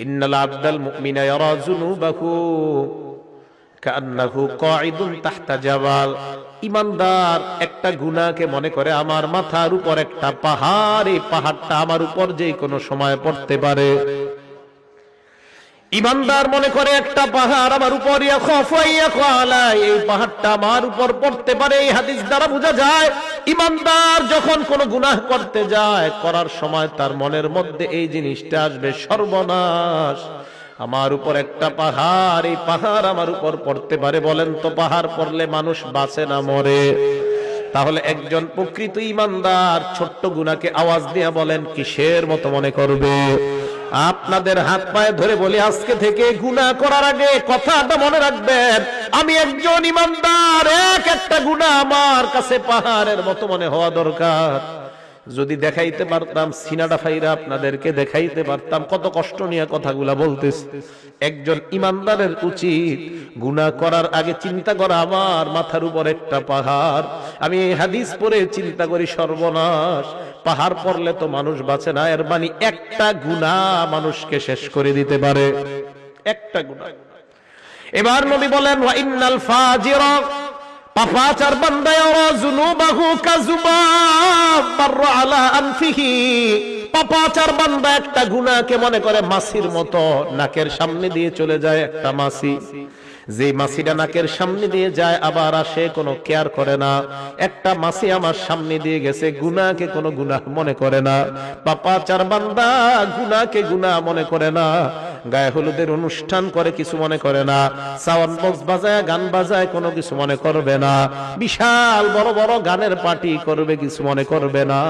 ইন্নাল আবদাল মুমিনা ইয়ারা যুনুবাহু কান্নাহু কাঈদুন তাহতা জাবাল। ঈমানদার একটা গুনাহকে মনে করে আমার মাথার উপর একটা পাহাড়, এই পাহাড়টা আমার উপর যে কোনো সময় পড়তে পারে। ঈমানদার মনে করে একটা পাহাড় আমার উপর, এই পাহাড়টা আমার উপর পড়তে পারে। এই হাদিস দ্বারা বোঝা যায় ঈমানদার যখন কোনো গুনাহ করতে যায়, করার সময় তার মনের মধ্যে এই জিনিসটা আসবে, সর্বনাশ, আমার উপর একটা পাহাড়, এই পাহাড় আমার উপর পড়তে পারে। বলেন তো পাহাড় পড়লে মানুষ বাঁচে না মরে? তাহলে একজন প্রকৃত ঈমানদার ছোট্ট গুনাহকে আওয়াজ দিয়ে বলেন কিসের মতো মনে করবে? আপনাদের হাত পায়ে ধরে বলি, আজকে থেকে গুনাহ করার আগে কথাটা মনে রাখবেন, আমি একজন ঈমানদার, একটা গুনাহ আমার কাছে পাহাড়ের মতো মনে হওয়া দরকার। যদি দেখাইতে পারতাম, সিনাটা ফাইরা আপনাদেরকে দেখাইতে পারতাম কত কষ্ট নিয়ে কথাগুলা বলতেছি। একজন ঈমানদারের উচিত গুনাহ করার আগে চিন্তা করা, আমার মাথার উপর একটা পাহাড়। আমি এই হাদিস পড়ে চিন্তা করি, সর্বনাশ, পাহাড় পড়লে তো মানুষ বাঁচে না, এর মানে একটা গুনাহ মানুষকে শেষ করে দিতে পারে, একটা গুনাহ। এবার নবী বলেন ওয়া ইন্নাল ফাজিরা, পাপাচার বান্দা ইয়ারা যুনুবাহু কাযুবাব মাররা আলা আনফিহি, পাপাচার বান্দা একটা গুনাহকে মনে করে মাছির মতো, নাকের সামনে দিয়ে চলে যায় একটা মাছি। যে মাছিটা নাকের সামনে দিয়ে যায় আবার আসে, কোনো কেয়ার করে না। একটা মাছি আমার সামনে দিয়ে গেছে, গুনাহকে কোনো গুনাহ মনে করে না। পাপাচার বান্দা গুনাহকে গুনাহ মনে করে না, গায়ে হলুদের অনুষ্ঠান করে কিছু মনে করে না, সাউন্ড বক্স বাজায় গান বাজায় কোনো কিছু মনে করবে না, বিশাল বড় বড় গানের পার্টি করবে কিছু মনে করবে না।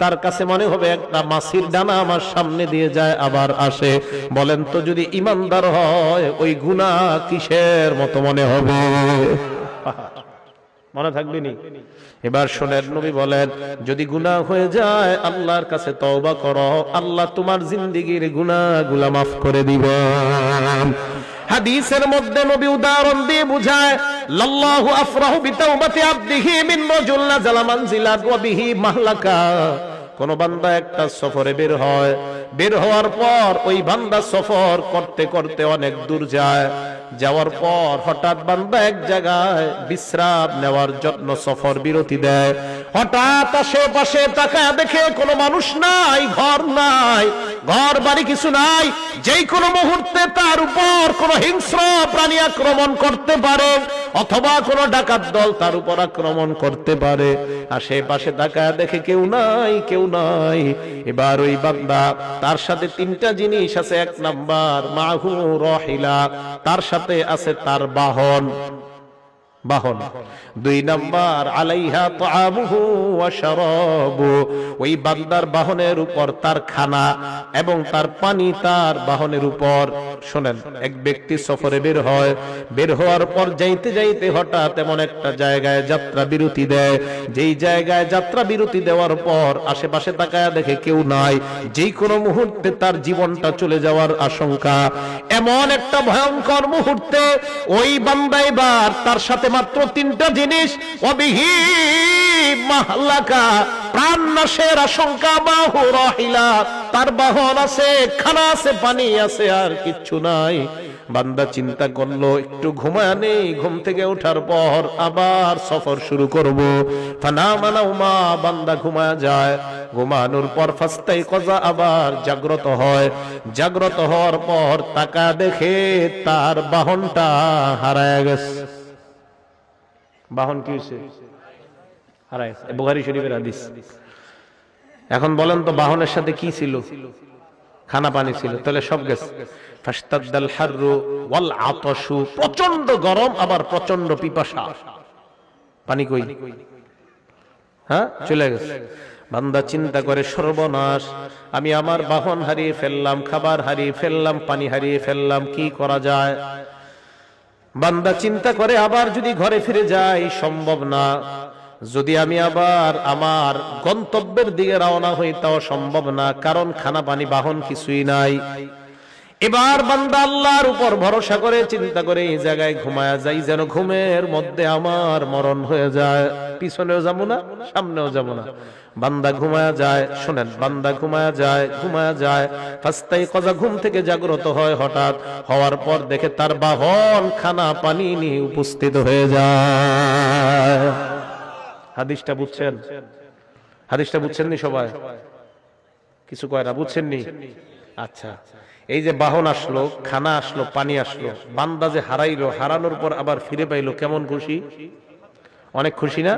তার কাছে মনে হবে একটা মাছির ডানা আমার সামনে দিয়ে যায় আবার আসে। বলেন তো যদি ঈমানদার হয় ওই গুনাহ কিসের মতো মনে হবে? মনে থাকবে নি? এবার শোনেন, নবী বলেন যদি গুনাহ হয়ে যায় আল্লাহর কাছে তওবা করো, আল্লাহ তোমার জিন্দেগীর গুনাহগুলা মাফ করে দিবেন। হাদিসের মধ্যে নবী উদাহরণ দিয়ে বুঝায়, লাল্লাহু আফরাহু বিতাওবাতি আবদিহি মিন রাজুল নাযালা মানজিলাত ওয়া বিহি মাহলাকা। কোন বান্দা একটা সফরে বের হয়, বের হওয়ার পর ওই বান্দা সফর করতে করতে অনেক দূর যায়, যাওয়ার পর হঠাৎ বান্দা এক জায়গায় বিশ্রাম নেওয়ার জন্য সফর বিরতি দেয়। হঠাৎ আশেপাশে তাকায় দেখে কোনো মানুষ নাই, ঘর নাই, ঘর বাড়ি কিছু নাই। যেই কোনো মুহূর্তে তার উপর কোনো হিংস্র প্রাণী আক্রমণ করতে পারে, অথবা কোনো ডাকাত দল তার উপর আক্রমণ করতে পারে। আশেপাশে তাকায় দেখে কেউ নাই, কেউ নাই। এবার ওই বান্দা, তার সাথে তিনটা জিনিস আছে। এক নাম্বার মাহু রাহিলা, তার সাথে আছে তার বাহন, বাহন। দুই নাম্বার আলাইহা তাআমুহু ওয়া শারাবু, ওই বান্দার বাহনের উপর তার খানা এবং তার পানি তার বাহনের উপর। শুনেন, এক ব্যক্তি সফরে বের হয়, বের হওয়ার পর যাইতে যাইতে হঠাৎ এমন একটা জায়গায় যাত্রা বিরতি দেয়, যেই জায়গায় যাত্রা বিরতি দেওয়ার পর আশেপাশে তাকায় দেখে কেউ নাই, যেই কোনো মুহূর্তে তার জীবনটা চলে যাওয়ার আশঙ্কা। এমন একটা ভয়ঙ্কর মুহূর্তে ওই বান্দা এবার তার সাথে মাত্র তিনটা জিনিস, ওয়াবিহি মাহলাকা, প্রাণ নাশের আশঙ্কা, বাহু রাহিলা, তার বাহন আছে, খানা আছে, পানি আছে, আর কিচ্ছু নাই। বান্দা চিন্তা করলো একটু ঘুমায় নেই, ঘুম থেকে ওঠার পর আবার সফর শুরু করব। ফানামা নাওমা, বান্দা ঘুমায় যায়। ঘুমানোর পর ফাস্তাইকাযা, আবার জাগ্রত হয়। জাগ্রত হওয়ার পর তাকা দেখে তার বাহনটা হারায় গেছে। বাহন কি হয়েছে? হারায় গেছে। বুখারী শরীফের হাদিস। এখন বলেন তো বাহনের সাথে কি ছিল? খানা পানি ছিল, তাহলে সব গেছে। ফাশতাদ্দাল হাররু ওয়াল আতাশু, প্রচন্ড গরম আবার প্রচন্ড পিপাসা, পানি কই? হ্যাঁ, চলে গেছে। বান্দা চিন্তা করে সর্বনাশ, আমি আমার বাহন হারিয়ে ফেললাম, খাবার হারিয়ে ফেললাম, পানি হারিয়ে ফেললাম, কি করা যায়? বান্দা চিন্তা করে আবার যদি ঘরে ফিরে যাই সম্ভব না, যদি আমি আবার আমার গন্তব্যের দিকে রওনা হই তাও সম্ভব না, কারণ খানা পানি বাহন কিছুই নাই। এবার বান্দা আল্লাহর উপর ভরসা করে চিন্তা করে এই জায়গায় ঘুমায়া যাই, যেন ঘুমের মধ্যে আমার মরণ হয়ে যায়, পিছনেও যাবো না সামনেও যাবো না। বান্দা ঘুমায়া যায়, শোনেন, বান্দা ঘুমায়া যায় ফাস্তাই কজা, ঘুম থেকে জাগ্রত হয়, হঠাৎ হওয়ার পর দেখে তার বাহন খানা পানি নিয়ে উপস্থিত হয়ে যায়। হাদিসটা বুঝছেন? হাদিসটা বুঝছেননি সবাই? কিছু কয় না, বুঝছেননি? আচ্ছা, এই যে বাহন আসলো, খানা আসলো, পানি আসলো, বান্দা যে হারাইলো, হারানোর পর আবার ফিরে পাইলো, কেমন খুশি? অনেক খুশি না?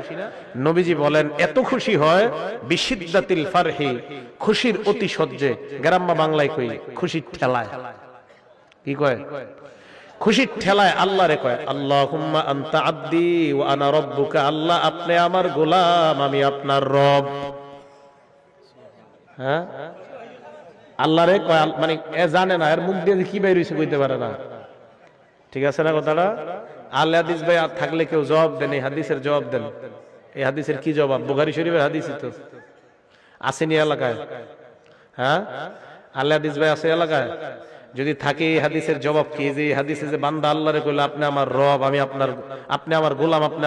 নবীজি বলেন এত খুশি হয় বিশিদ্দাতিল ফারহি, খুশির অতি সহ্যে, গ্রাম্য বাংলায় কই খুশির ঠেলায়। কি কয়? খুশির ঠেলায় আল্লাহরে কয় আল্লাহুম্মা আনতা আব্দি ওয়া আনা রাব্বুকা, আল্লাহ আপনি আমার গোলাম, আমি আপনার রব। হ্যাঁ, আল্লাহরে কয়, মানে এ জানে না, এর মুখ দিয়ে কি বের হইছে কইতে পারে না। ঠিক আছে না কথাটা? আল হাদিস ভাই থাকলে কেউ জবাব দেন, এই হাদিসের জবাব দেন। এই হাদিসের কি জবাব? বুখারী শরীফের হাদিসই তো, আসেনি এলাকায়? হ্যাঁ, আল হাদিস ভাই আছে এলাকায়? যদি থাকে এই হাদিসের জবাব কি? যে এই হাদিসে যে বান্দা আল্লাহরে কইলো আপনি আমার রব, আমি আপনার, আপনি আমার গোলাম, আপনি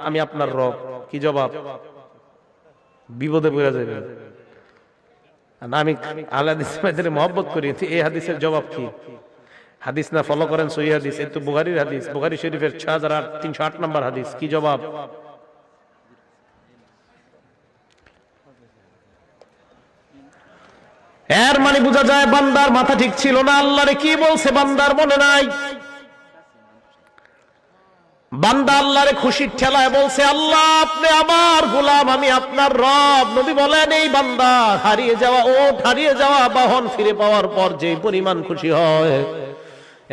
আমি আপনার রব, কি জবাব? বিপদে পড়ে যাবে না। আমি আল হাদিস ভাইদের মহব্বত করি, এই হাদিসের জবাব কি? হাদিস না ফলো করেন সহিহ হাদিস, এই তো বুখারীর হাদিস, বুখারী শরীফের 6308 নম্বর হাদিস। কি জবাব? এর মানে বোঝা যায় বান্দার মাথা ঠিক ছিল না, আল্লাহরে কি বলছে বান্দার মনে নাই। বান্দা আল্লাহরে খুশির ঠেলায় বলছে আল্লাহ আপনি আমার গোলাম, আমি আপনার রব। নবী বলেন এই বান্দা হারিয়ে যাওয়া বাহন ফিরে পাওয়ার পর যে পরিমাণ খুশি হয়,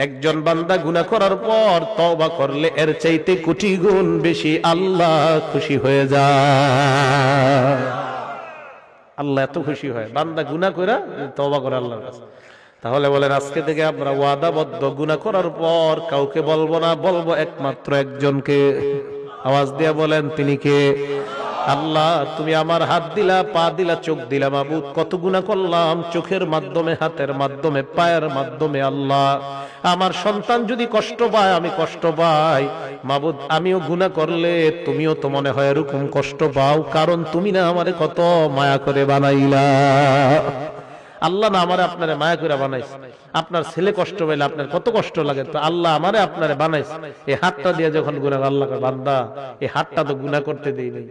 একজন বান্দা গুনাহ করার পর তওবা করলে এর চাইতে কোটি গুণ বেশি আল্লাহ খুশি হয়ে যায়। আল্লাহ এত খুশি হয় বান্দা গুনাহ করে তওবা করে আল্লাহর কাছে। তাহলে বলেন আজকে থেকে আমরা ওয়াদাবদ্ধ, গুনাহ করার পর কাউকে বলবো না, বলবো একমাত্র একজনকে। আওয়াজ দিয়ে বলেন তিনি কে? আল্লাহ তুমি আমার হাত দিলা, পা দিলা, চোখ দিলা, মাবুদ কত গুনাহ করলাম, চোখের মাধ্যমে, হাতের মাধ্যমে, পায়ের মাধ্যমে। আল্লাহ আমার সন্তান যদি কষ্ট পায়, আমি কষ্ট পাই, মাবুদ আমিও গুনাহ করলে তুমিও তো মনে হয় এরকম কষ্ট পাও, কারণ তুমি না আমারে কত মায়া করে বানাইলা। আল্লাহ না আমারে আপনারে মায়া করে বানাইছে। আপনার ছেলে কষ্ট পাইলে আপনার কত কষ্ট লাগে, তো আল্লাহ আমারে আপনারে বানাইছে। এই হাতটা দিয়ে যখন গুনাহ, আল্লাহ বান্দা এই হাতটা তো গুনাহ করতে দেই নাই।